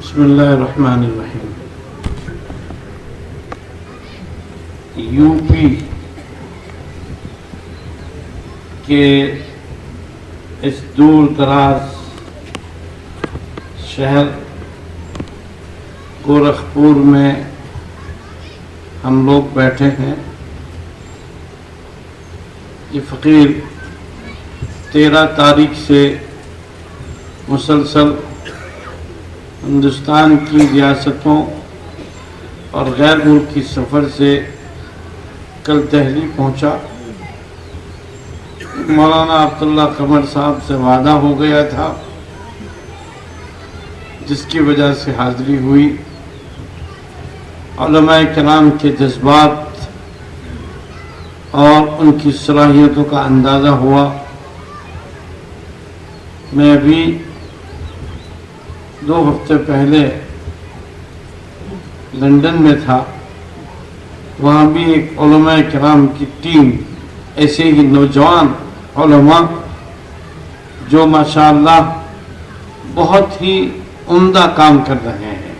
بسم اللہ الرحمن الرحیم۔ یو پی کے اس دور دراز شہر گورکھپور میں ہم لوگ بیٹھے ہیں۔ یہ فقیر 13 تاریخ سے مسلسل ہندوستان کی ریاستوں اور غیر ملکی سفر سے کل دہلی پہنچا۔ مولانا عبداللہ قمر صاحب سے وعدہ ہو گیا تھا، جس کی وجہ سے حاضری ہوئی۔ علماء کرام کے جذبات اور ان کی صلاحیتوں کا اندازہ ہوا۔ میں ابھی 2 ہفتے پہلے لندن میں تھا، وہاں بھی ایک علماء کرام کی ٹیم، ایسے ہی نوجوان علماء جو ماشاءاللہ بہت ہی عمدہ کام کر رہے ہیں۔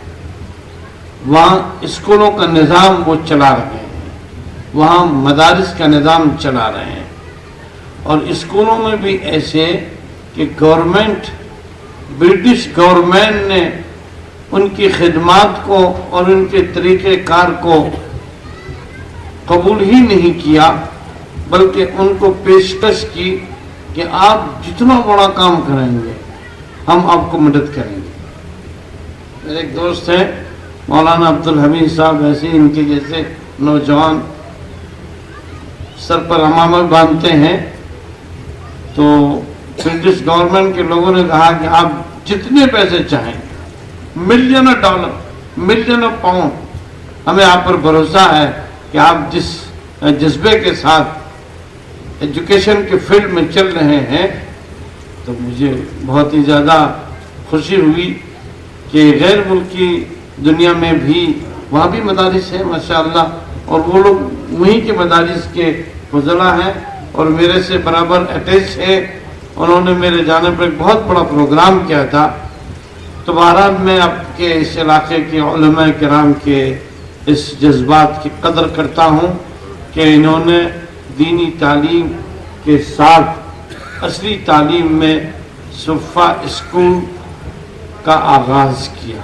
وہاں اسکولوں کا نظام وہ چلا رہے ہیں، وہاں مدارس کا نظام چلا رہے ہیں، اور اسکولوں میں بھی ایسے کہ گورنمنٹ، برٹش گورنمنٹ نے ان کی خدمات کو اور ان کے طریقہ کار کو قبول ہی نہیں کیا، بلکہ ان کو پیشکش کی کہ آپ جتنا بڑا کام کریں گے ہم آپ کو مدد کریں گے۔ میرے ایک دوست ہیں مولانا عبدالحمید صاحب، ایسے ان کے جیسے نوجوان سر پر عمامہ باندھتے ہیں، تو برٹش گورنمنٹ کے لوگوں نے کہا کہ آپ جتنے پیسے چاہیں، $1,000,000 $1,000,000 ہمیں آپ پر بھروسہ ہے کہ آپ جس جذبے کے ساتھ ایجوکیشن کے فیلڈ میں چل رہے ہیں۔ تو مجھے بہت ہی زیادہ خوشی ہوئی کہ غیر ملکی دنیا میں بھی وہاں بھی مدارس ہیں ماشاءاللہ، اور وہ لوگ وہیں کے مدارس کے فضلہ ہیں اور میرے سے برابر اٹیچ ہے۔ انہوں نے میرے جانے پر ایک بہت بڑا پروگرام کیا تھا۔ تو بہرحال میں آپ کے اس علاقے کے علماء کرام کے اس جذبات کی قدر کرتا ہوں کہ انہوں نے دینی تعلیم کے ساتھ اصلی تعلیم میں صفہ اسکول کا آغاز کیا۔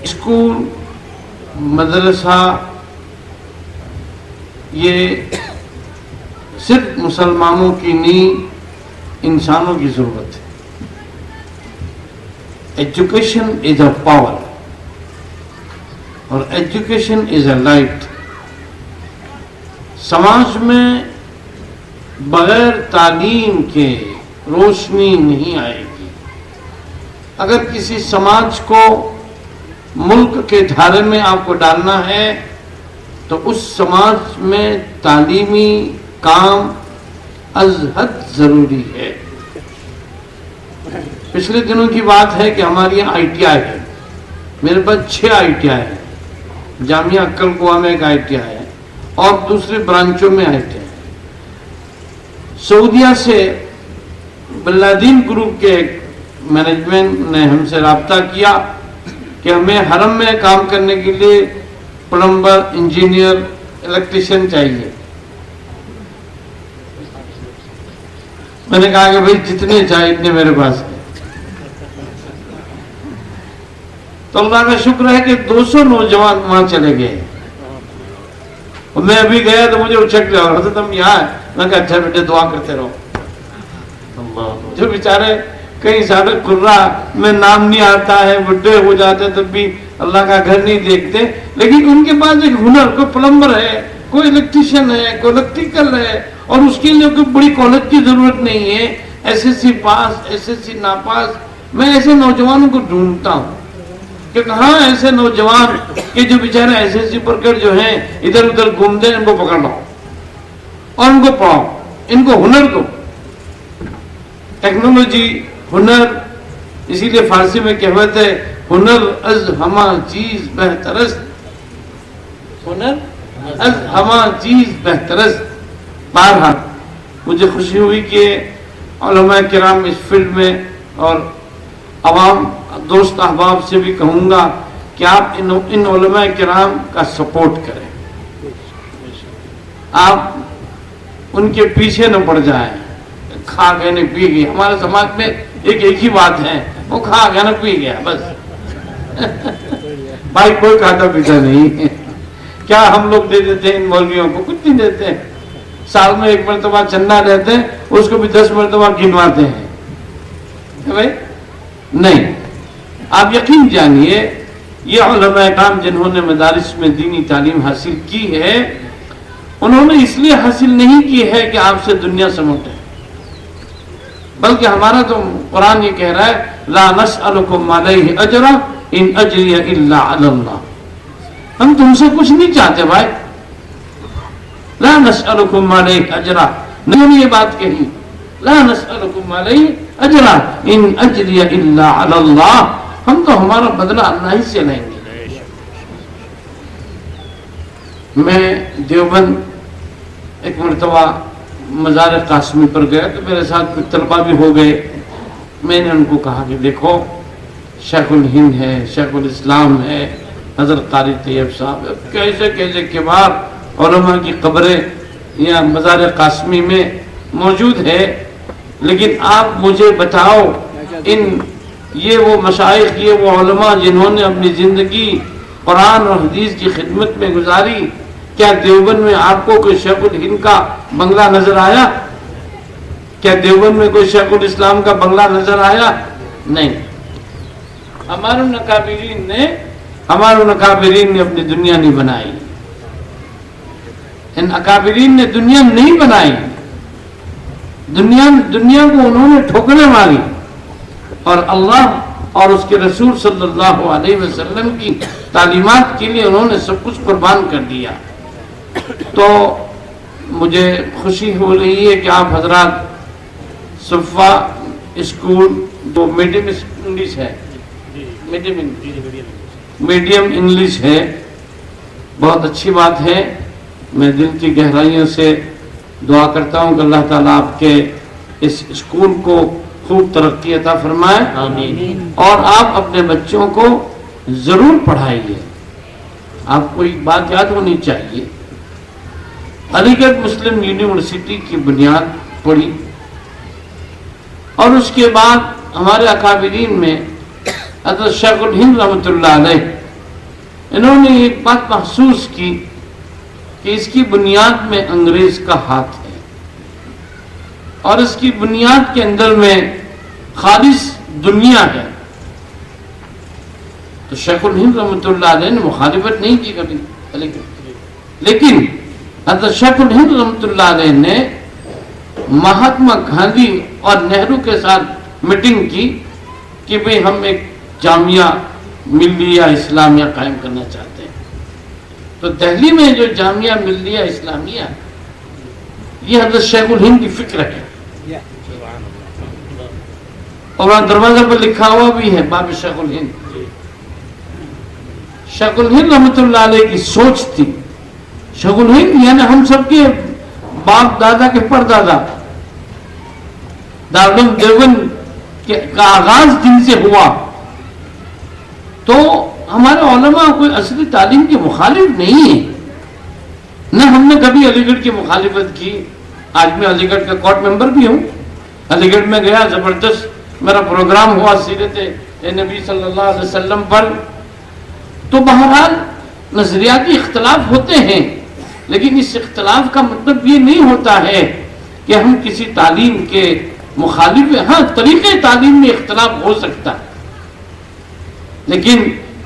اسکول، مدرسہ، یہ صرف مسلمانوں کی نہیں، انسانوں کی ضرورت ہے۔ ایجوکیشن از اے پاور اور ایجوکیشن از اے لائٹ۔ سماج میں بغیر تعلیم کے روشنی نہیں آئے گی۔ اگر کسی سماج کو ملک کے دھارے میں آپ کو ڈالنا ہے تو اس سماج میں تعلیمی کام از حد ضروری ہے۔ پچھلے دنوں کی بات ہے کہ ہماری یہاں ITI ہے، میرے پاس 6 ITI ہے، جامعہ عقل کوہ میں ایک ITI ہے اور دوسرے برانچوں میں ITI ہے۔ سعودیہ سے بلادین گروپ کے مینجمنٹ نے ہم سے رابطہ کیا کہ ہمیں حرم میں کام کرنے کے لیے پلمبر، انجینئر، الیکٹریشین چاہیے۔ میں نے کہا کہ بھائی جتنے چاہیے اتنے میرے پاس ہیں۔ تو اللہ کا شکر ہے کہ 200 نوجوان وہاں چلے گئے، اور میں ابھی گیا تو مجھے اچھک لیا، حضرت ہم یہاں ہیں۔ میں کہا اچھا بیٹے دعا کرتے رہو۔ جو بیچارے کئی سارے قرہ میں نام نہیں آتا ہے، بڈھے ہو جاتے تب بھی اللہ کا گھر نہیں دیکھتے، لیکن ان کے پاس ایک ہنر، کوئی پلمبر ہے، کوئی الیکٹریشین ہے، کوئی الیکٹریکل ہے، اور اس کے لیے کوئی بڑی کالج کی ضرورت نہیں ہے، SSC پاس، SSC ناپاس۔ میں ایسے نوجوانوں کو ڈھونڈتا ہوں کہ کہاں ایسے نوجوان کہ جو بیچارے SSC پر کر جو ہیں ادھر ادھر گھومتے ہیں، ان کو پکڑ لاؤ اور ان کو پڑھاؤ، ان کو ہنر دو، ٹیکنالوجی، ہنر۔ اسی لیے فارسی میں کہوت ہے ہنر از ہما چیز بہترست، ہنر از ہما چیز بہترست۔ بہرحال مجھے خوشی ہوئی کہ علماء کرام اس فیلڈ میں اور عوام دوست احباب سے بھی کہوں گا کہ آپ ان علماء کرام کا سپورٹ کریں، آپ ان کے پیچھے نہ پڑ جائیں، کھا گئے نہ پی گئے۔ ہمارے سماج میں ایک ہی بات ہے، وہ کھا گیا نہ پی گیا بس بھائی کوئی کھاتا پیتا نہیں۔ کیا ہم لوگ دے دیتے ہیں ان مولویوں کو؟ کچھ نہیں دیتے ہیں، سال میں 1 مرتبہ چندہ لیتے ہیں، اس کو بھی 10 مرتبہ گنواتے ہیں بھائی نہیں۔ آپ یقین جانیے یہ علماء کرام جنہوں نے مدارس میں دینی تعلیم حاصل کی ہے، انہوں نے اس لیے حاصل نہیں کی ہے کہ آپ سے دنیا سموٹے، بلکہ ہمارا تو قرآن یہ کہہ رہا ہے لا نسألکم علیہ اجرا ان اجری الا علی اللہ، ہم تم سے کچھ نہیں چاہتے بھائی، لا نسألکم علیہ اجرا، نہیں نے یہ بات کہی، لا نسألکم علیہ اجرا ان اجری الا علی اللہ، ہم تو ہمارا بدلہ اللہ ہی سے لیں گے۔ میں دیوبند ایک مرتبہ مزار قاسمی پر گیا تو میرے ساتھ کچھ طلبہ بھی ہو گئے، میں نے ان کو کہا کہ دیکھو شیخ الہند ہے، شیخ الاسلام ہے، حضرت قاری طیب صاحب، کیسے کیسے کبار علماء کی قبریں یہاں مزار قاسمی میں موجود ہے، لیکن آپ مجھے بتاؤ یہ وہ مشائخ، یہ وہ علماء جنہوں نے اپنی زندگی قرآن اور حدیث کی خدمت میں گزاری، کیا دیوبند میں آپ کو کوئی شیخ الہند کا بنگلہ نظر آیا؟ کیا دیوبند میں کوئی شیخ الاسلام کا بنگلہ نظر آیا؟ نہیں۔ ہمارے اکابرین نے اپنی دنیا نہیں بنائی، ان اکابرین نے دنیا نہیں بنائی، دنیا کو انہوں نے ٹھوکریں ماری، اور اللہ اور اس کے رسول صلی اللہ علیہ وسلم کی تعلیمات کے لیے انہوں نے سب کچھ قربان کر دیا۔ تو مجھے خوشی ہو رہی ہے کہ آپ حضرات صفا اسکول جو میڈیم انگلش ہے، میڈیم انگلش ہے، بہت اچھی بات ہے۔ میں دل کی گہرائیوں سے دعا کرتا ہوں کہ اللہ تعالیٰ آپ کے اس اسکول کو خوب ترقی عطا فرمائے، اور آپ اپنے بچوں کو ضرور پڑھائیے۔ آپ کو ایک بات یاد ہونی چاہیے، علی گڑھ مسلم یونیورسٹی کی بنیاد پڑی، اور اس کے بعد ہمارے اکابرین میں حضرت شیخ الہند رحمۃ اللہ علیہ، انہوں نے ایک بات محسوس کی کہ اس کی بنیاد میں انگریز کا ہاتھ ہے، اور اس کی بنیاد کے اندر میں خالص دنیا ہے۔ تو شیخ الہند رحمۃ اللہ علیہ نے مخالفت نہیں کی کبھی، لیکن حضرت شیخ الہند رحمۃ اللہ علیہ نے مہاتما گاندھی اور نہرو کے ساتھ میٹنگ کی کہ بھئی ہم ایک جامعہ ملیہ اسلامیہ قائم کرنا چاہتے ہیں۔ تو دہلی میں جو جامعہ ملیہ اسلامیہ، یہ حضرت شیخ الہند کی فکر ہے، اور وہاں دروازہ پر لکھا ہوا بھی ہے باب شیخ الہند۔ شیخ الہند رحمۃ اللہ علیہ کی سوچ تھی، شیخ الہند یعنی ہم سب کے باپ دادا کے پردادا، دارالعلوم دیوبند کا آغاز جن سے ہوا، تو ہمارے علماء کوئی اصلی تعلیم کے مخالف نہیں ہے، نہ ہم نے کبھی علی گڑھ کی مخالفت کی۔ آج میں علی گڑھ کا کورٹ ممبر بھی ہوں، علی گڑھ میں گیا، زبردست میرا پروگرام ہوا سیرت نبی صلی اللہ علیہ وسلم پر۔ تو بہرحال نظریاتی اختلاف ہوتے ہیں، لیکن اس اختلاف کا مطلب یہ نہیں ہوتا ہے کہ ہم کسی تعلیم کے مخالف ہیں۔ ہاں، طریقے تعلیم میں اختلاف ہو سکتا ہے، لیکن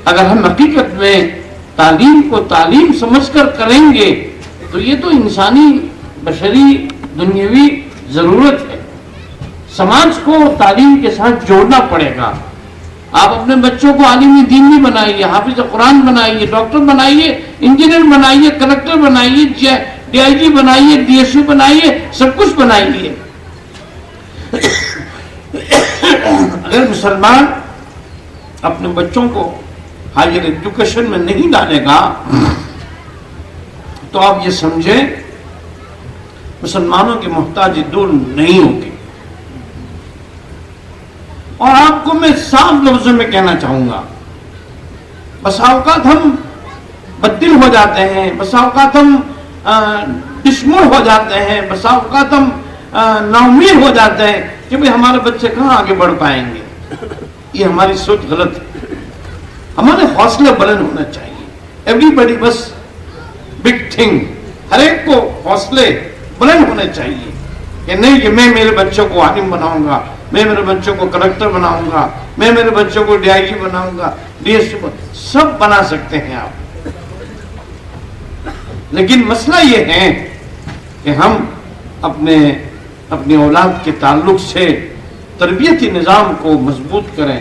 اگر ہم حقیقت میں تعلیم کو تعلیم سمجھ کر کریں گے تو یہ تو انسانی بشری دنیاوی ضرورت ہے، سماج کو تعلیم کے ساتھ جوڑنا پڑے گا۔ آپ اپنے بچوں کو عالم دین بھی بنائیے، حافظ قرآن بنائیے، ڈاکٹر بنائیے، انجینئر بنائیے، کلکٹر بنائیے، ڈی آئی جی بنائیے، ڈی ایس پی بنائیے، سب کچھ بنائیے۔ اگر مسلمان اپنے بچوں کو ہائر ایجوکیشن میں نہیں ڈالے گا تو آپ یہ سمجھیں مسلمانوں کی محتاجی دور نہیں ہوگی۔ اور آپ کو میں میں صاف لفظوں میں کہنا چاہوں گا، بسا اوقات ہم بددل ہو جاتے ہیں، بسا اوقات ہم دشمن ہو جاتے ہیں، بسا اوقات ہم نا امید ہو جاتے ہیں کہ بھئی ہمارے بچے کہاں آگے بڑھ پائیں گے۔ یہ ہماری سوچ غلط ہے۔ ہمارے حوصلے بلند ہونا چاہیے۔ ایوری بڈی بس بگ تھنگ، ہر ایک کو حوصلے بلند ہونے چاہیے کہ نہیں کہ میں میرے بچوں کو عالم بناؤں گا، میں میرے بچوں کو کلکٹر بناؤں گا، میں میرے بچوں کو ڈی آئی جی بناؤں گا، ڈی ایس پی، سب بنا سکتے ہیں آپ، لیکن مسئلہ یہ ہے کہ ہم اپنے اولاد کے تعلق سے تربیتی نظام کو مضبوط کریں۔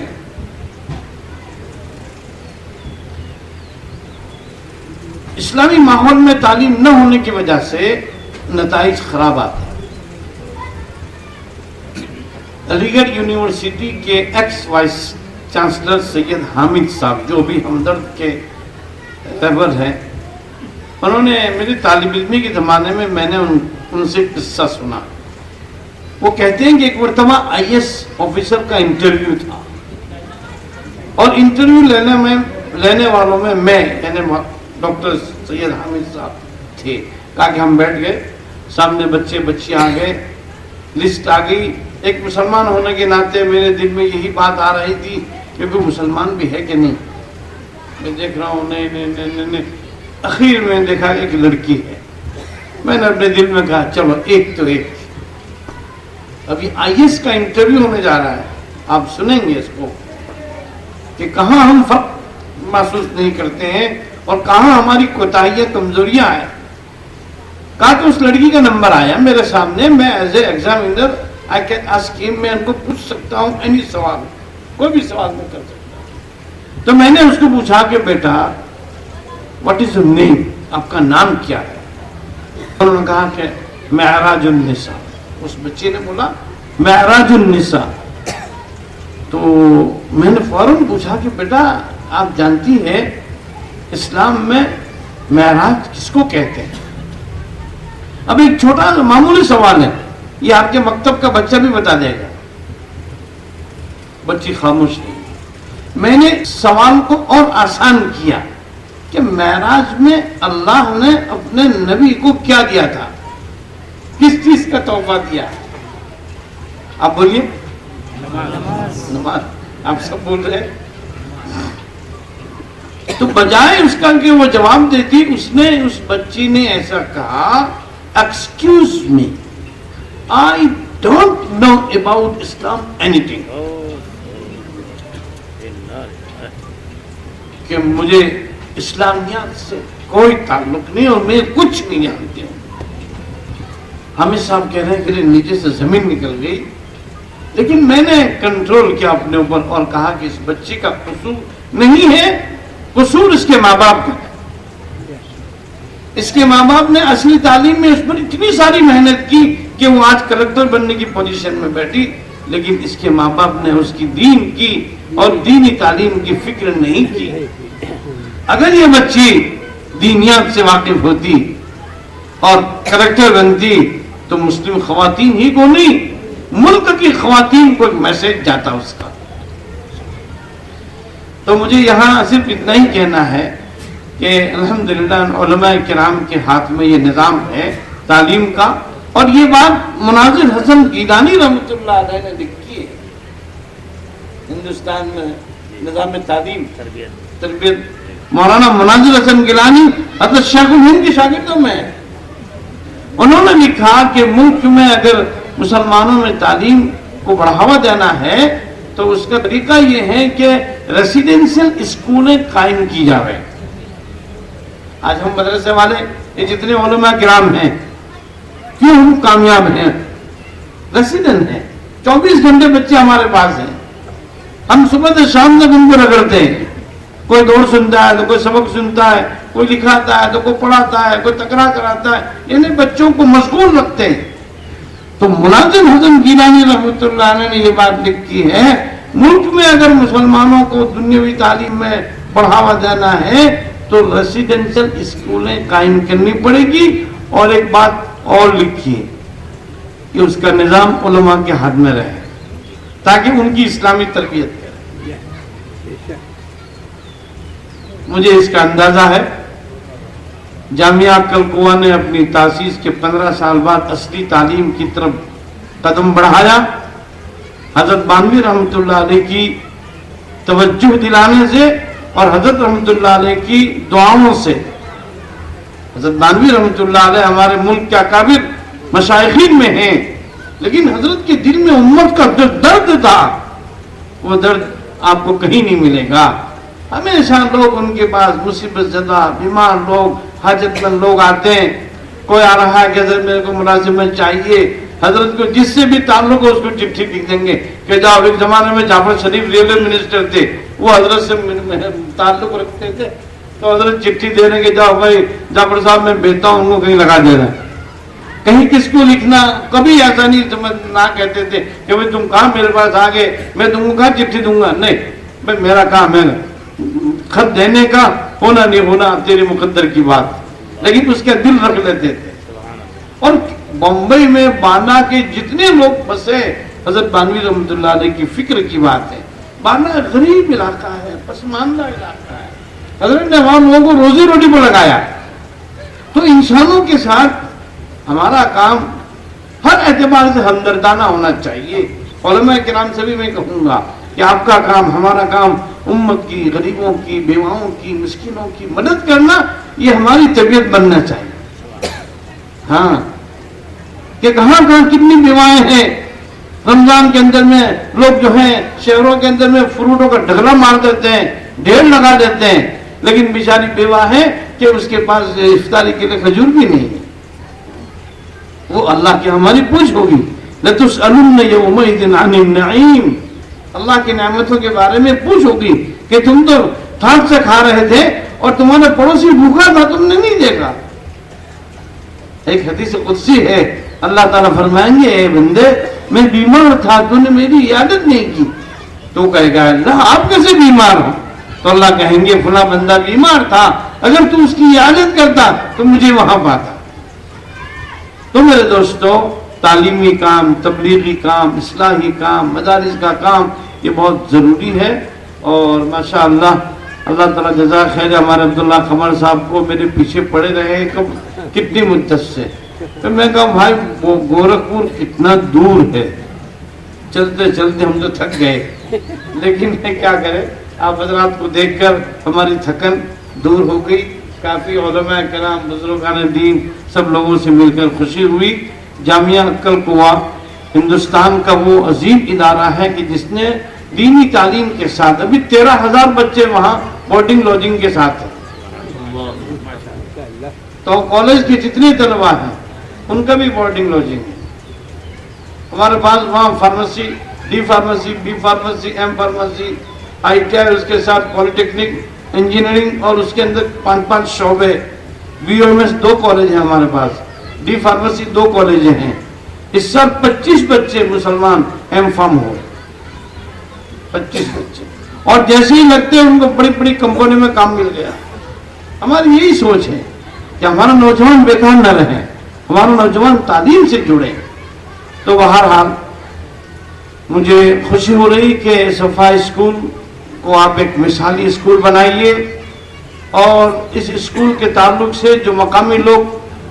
اسلامی ماحول میں تعلیم نہ ہونے کی وجہ سے نتائج خراب آتے ہیں۔ علی گڑھ یونیورسٹی کے ایکس وائس چانسلر سید حامد صاحب، جو بھی ہمدرد کے رہبر ہیں، انہوں نے میری طالب علمی کے زمانے میں میں نے ان سے قصہ سنا۔ وہ کہتے ہیں کہ ایک مرتبہ آئی ایس آفیسر کا انٹرویو تھا، اور انٹرویو لینے والوں میں میں یعنی ڈاکٹر سید حامد صاحب تھے۔ کہا کہ ہم بیٹھ گئے، سامنے بچے بچی آ گئے، لسٹ آ گئی۔ ایک مسلمان ہونے کے ناطے میرے دل میں یہی بات آ رہی تھی کہ کوئی مسلمان بھی ہے کہ نہیں۔ میں دیکھ رہا ہوں نہیں، اخیر میں دیکھا ایک لڑکی ہے۔ میں نے اپنے دل میں کہا چلو ایک تو ایک۔ ابھی آئی ایس کا انٹرویو ہونے جا رہا ہے، آپ سنیں گے اس کو کہ کہاں ہم فرق محسوس نہیں کرتے ہیں اور کہاں ہماری کوتاہیاں کمزوریاں ہیں۔ کہا کہ اس لڑکی کا نمبر آیا میرے سامنے، میں as a examiner I can ask him، میں ان کو پوچھ سکتا ہوں any سوال، کوئی بھی سوال میں کر سکتا۔ تو میں نے اس کو پوچھا کہ بیٹا what is your name، آپ کا نام کیا ہے؟ انہوں نے کہا کہ معراج النساء۔ اس بچے نے بولا معراج النساء۔ تو میں نے فوراً پوچھا کہ بیٹا آپ جانتی ہے اسلام میں معراج کس کو کہتے ہیں؟ اب ایک چھوٹا معمولی سوال ہے، یہ آپ کے مکتب کا بچہ بھی بتا دے گا۔ بچی خاموش نہیں۔ میں نے سوال کو اور آسان کیا کہ معراج میں اللہ نے اپنے نبی کو کیا دیا تھا، کس چیز کا تحفہ دیا؟ آپ بولیے۔ نماز۔ آپ سب بول رہے ہیں۔ تو بجائے اس کا کہ وہ جواب دیتی، اس بچی نے ایسا کہا excuse me, I don't know about Islam anything، کہ مجھے اسلامیات سے کوئی تعلق نہیں اور میں کچھ نہیں جانتی ہوں۔ حامد صاحب کہہ رہے ہیں کہ نیچے سے زمین نکل گئی، لیکن میں نے کنٹرول کیا اپنے اوپر اور کہا کہ اس بچی کا قصور نہیں ہے، قصور اس کے ماں باپ کا ہے۔ اس کے ماں باپ نے اصلی تعلیم میں اس پر اتنی ساری محنت کی کہ وہ آج کلکٹر بننے کی پوزیشن میں بیٹھی، لیکن اس کے ماں باپ نے اس کی دین کی اور دینی تعلیم کی فکر نہیں کی۔ اگر یہ بچی دینیات سے واقف ہوتی اور کلکٹر بنتی تو مسلم خواتین ہی کو نہیں، ملک کی خواتین کو ایک میسج جاتا اس کا۔ تو مجھے یہاں صرف اتنا ہی کہنا ہے کہ الحمدللہ علماء کرام کے ہاتھ میں یہ نظام ہے تعلیم کا، اور یہ بات مناظر حسن گیلانی رحمۃ اللہ علیہ نے لکھی ہے ہندوستان میں نظام تعلیم تربیت۔ مولانا مناظر حسن گیلانی حضرت شیخ الہند کے شاگردوں میں ہیں۔ انہوں نے لکھا کہ ملک میں اگر مسلمانوں میں تعلیم کو بڑھاوا دینا ہے تو اس کا طریقہ یہ ہے کہ ریسیڈنشل اسکولیں قائم کی جائیں۔ آج ہم مدرسے والے یہ جتنے علماء کرام ہیں کیوں ہم کامیاب ہیں؟ ریسیڈنٹ ہیں، 24 گھنٹے بچے ہمارے پاس ہیں، ہم صبح سے شام تک ان کو رگڑتے ہیں۔ کوئی دور سنتا ہے تو کوئی سبق سنتا ہے، کوئی لکھاتا ہے تو کوئی پڑھاتا ہے، کوئی تقرار کراتا ہے، یعنی بچوں کو مشغول رکھتے ہیں۔ تو مناظر حسن گیلانی رحمۃ اللہ علیہ نے یہ بات لکھی ہے، ملک میں اگر مسلمانوں کو دنیاوی تعلیم میں بڑھاوا دینا ہے تو ریسیڈنشل اسکولیں قائم کرنی پڑے گی۔ اور ایک بات اور لکھی ہے کہ اس کا نظام علماء کے ہاتھ میں رہے تاکہ ان کی اسلامی تربیت کرے۔ مجھے اس کا اندازہ ہے جامعہ کلکوا نے اپنی تاسیس کے 15 سال بعد اصلی تعلیم کی طرف قدم بڑھایا۔ حضرت بانوی رحمۃ اللہ علیہ کی توجہ دلانے سے اور حضرت رحمۃ اللہ علیہ کی دعاؤں سے۔ حضرت بانوی رحمۃ اللہ علیہ ہمارے ملک کے اکابر مشائخین میں ہیں، لیکن حضرت کے دل میں امت کا جو درد تھا وہ درد آپ کو کہیں نہیں ملے گا۔ ہمیشہ لوگ ان کے پاس مصیبت زدہ بیمار لوگ، حاجت مند لوگ آتے ہیں، کوئی آ رہا ہے کہ حضرت میرے کو ملازمت چاہیے، حضرت کو جس سے بھی تعلق ہو اس کو چٹھی لکھ دیں گے کہ جاؤ۔ ایک زمانے میں جعفر شریف ریلوے منسٹر تھے، وہ حضرت سے تعلق رکھتے تھے، تو حضرت چٹھی دینے کے جاؤ بھائی جعفر صاحب میں بھیجتا ہوں، ان کو کہیں لگا دینا۔ کہیں کس کو لکھنا کبھی ایسا نہیں نہ کہتے تھے کہ بھائی تم کہاں میرے پاس آ گئے میں تم کو کہاں چٹھی دوں گا، نہیں بھائی میرا کام ہے خط دینے کا، ہونا نہیں ہونا تیرے مقدر کی بات، لیکن اس کا دل رکھ لیتے تھے۔ اور بمبئی میں بانا کے جتنے لوگ پھنسے، حضرت بانوی رحمۃ اللہ علیہ کی فکر کی بات ہے۔ بانا غریب علاقہ ہے، پسماندہ علاقہ ہے، حضرت نے وہاں لوگوں کو روزی روٹی پر لگایا۔ تو انسانوں کے ساتھ ہمارا کام ہر اعتبار سے ہمدردانہ ہونا چاہیے۔ علماء کرام سے بھی میں کہوں گا کہ آپ کا کام، ہمارا کام امت کی، غریبوں کی، بیواؤں کی، مسکینوں کی مدد کرنا، یہ ہماری طبیعت بننا چاہیے۔ ہاں کہ کہاں کہاں کتنی بیوائیں ہیں، رمضان کے اندر میں لوگ جو ہیں شہروں کے اندر میں فروٹوں کا ڈھگلا مار دیتے ہیں، ڈھیر لگا دیتے ہیں، لیکن بیچاری بیوہ ہے کہ اس کے پاس افطاری کے لیے کھجور بھی نہیں ہے، وہ اللہ کی ہماری پوچھ ہوگی۔ لَتُسْأَلُنَّ يَوْمَئِذٍ عَنِ النَّعِيمِ، اللہ کی نعمتوں کے بارے میں پوچھ ہوگی کہ تم تو تھاٹ سے کھا رہے تھے اور تمہارے پڑوسی بھوکا تھا تم نے نہیں دیکھا۔ ایک حدیث قدسی ہے، اللہ تعالیٰ فرمائیں گے اے بندے میں بیمار تھا تو نے میری عیادت نہیں کی، تو کہے گا اللہ آپ کیسے بیمار ہو؟ تو اللہ کہیں گے فلاں بندہ بیمار تھا، اگر تو اس کی عیادت کرتا تو مجھے وہاں پاتا۔ تو میرے دوستو تعلیمی کام، تبلیغی کام، اصلاحی کام، مدارس کا کام یہ بہت ضروری ہے۔ اور ماشاءاللہ اللہ تعالیٰ جزا خیر، ہمارے عبداللہ قمر صاحب کو میرے پیچھے پڑے رہے کتنی مدت سے، تو میں کہا بھائی گورکھپور کتنا دور ہے، چلتے چلتے ہم تو تھک گئے، لیکن کیا کریں، آپ حضرات کو دیکھ کر ہماری تھکن دور ہو گئی۔ کافی علماء کرام، بزرگان دین، سب لوگوں سے مل کر خوشی ہوئی۔ جامعہ کلکوا ہندوستان کا وہ عظیم ادارہ ہے کہ جس نے دینی تعلیم کے ساتھ ابھی 13,000 بچے وہاں بورڈنگ لوجنگ کے ساتھ ہیں، تو کالج کے جتنے طلبہ ہیں ان کا بھی بورڈنگ لوجنگ ہے۔ ہمارے پاس وہاں pharmacy, D pharmacy, B pharmacy, M pharmacy, I T I, اس کے ساتھ پولی ٹیکنک، انجینئرنگ، اور اس کے اندر 5 شعبے، B O M S 2 college ہیں ہمارے پاس، ڈی فارمیسی 2 کالج ہیں۔ اس سال 25 بچے مسلمان ایم فارم ہو، 25 بچے، اور جیسے ہی لگتے ہیں ان کو بڑی بڑی کمپنی میں کام مل گیا۔ ہماری یہی سوچ ہے کہ ہمارا نوجوان بیکار نہ رہے، ہمارا نوجوان تعلیم سے جڑے۔ تو بہرحال مجھے خوشی ہو رہی کہ صفا اسکول کو آپ ایک مثالی اسکول بنائیے، اور اس اسکول کے تعلق سے جو مقامی لوگ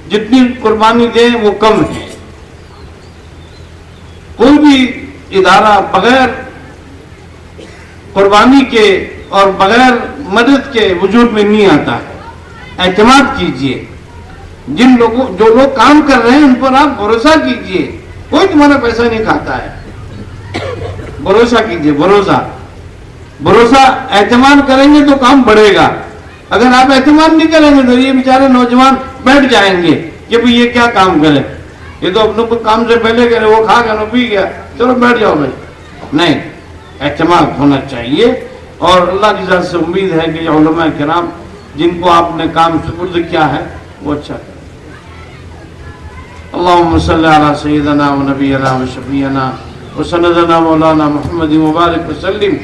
جتنی قربانی دیں وہ کم ہے۔ کوئی بھی ادارہ بغیر قربانی کے اور بغیر مدد کے وجود میں نہیں آتا ہے۔ اعتماد کیجئے، جو لوگ کام کر رہے ہیں ان پر آپ بھروسہ کیجئے، کوئی تمہارا پیسہ نہیں کھاتا ہے، بھروسہ کیجئے، بھروسہ اعتماد کریں گے تو کام بڑھے گا۔ اگر آپ اعتماد نہیں کریں گے تو یہ بیچارے نوجوان بیٹھ جائیں گے کہ بھئی یہ کیا کام کرے، یہ تو اپنے کو کام سے پہلے کرے، وہ کھا گیا پی گیا، چلو بیٹھ جاؤ بھائی۔ نہیں، اعتماد ہونا چاہیے، اور اللہ کی ذات سے امید ہے کہ علماء کرام جن کو آپ نے کام سپرد کیا ہے وہ اچھا کریں۔ اللہم صلی علی سیدنا و نبینا و شفیعنا و سندنا مولانا محمد مبارک وسلم۔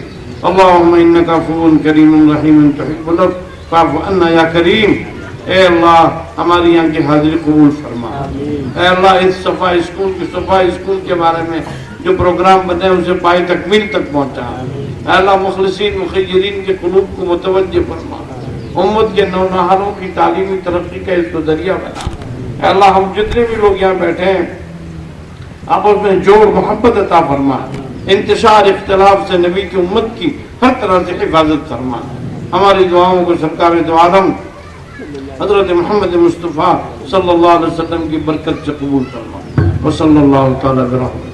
اللہم انکا عفو کریم رحیم تحب العفو فاعف عنا یا کریم۔ اے اللہ ہماری یہاں کی حاضری قبول فرما۔ اے اللہ اس صفائی اسکول کے بارے میں جو پروگرام بنے اسے پائے تکمیل تک پہنچا۔ اے اللہ مخلصین مخیرین کے قلوب کو متوجہ فرما۔ امت کے نونہالوں کی تعلیمی ترقی کا اس کو ذریعہ بنا۔ اے اللہ ہم جتنے بھی لوگ یہاں بیٹھے ہیں آپس میں جوڑ محبت عطا فرما، انتشار اختلاف سے نبی کی امت کی ہر طرح سے حفاظت فرما۔ ہماری دعاؤں کو سرکار دو عالم حضرت محمد مصطفیٰ صلی اللہ علیہ وسلم کی برکت سے قبول فرما۔ وصلی اللہ تعالیٰ برحمتہ